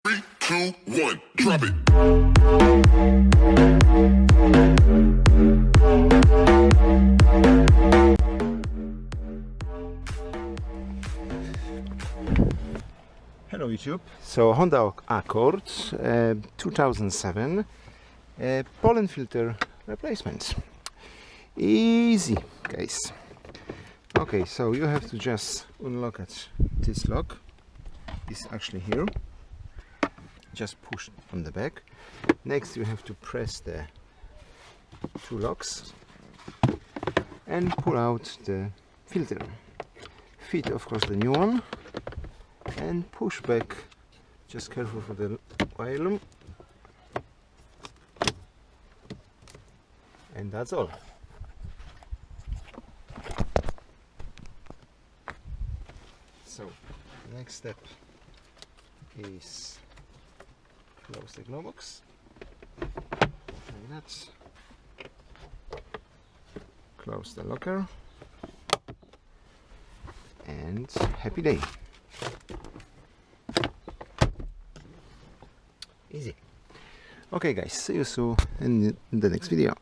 3, 2, 1, drop it. Hello YouTube. So Honda Accord 2007 pollen filter replacement. Easy, guys. Okay, so you have to just unlock it. This lock is actually here. Just push on the back. Next you have to press the two locks and pull out the filter. Fit of course the new one and push back. Just careful for the wire, and that's all. So the next step is close the glove box like that, close the locker, and happy day. Easy. Okay guys, see you soon in the next video.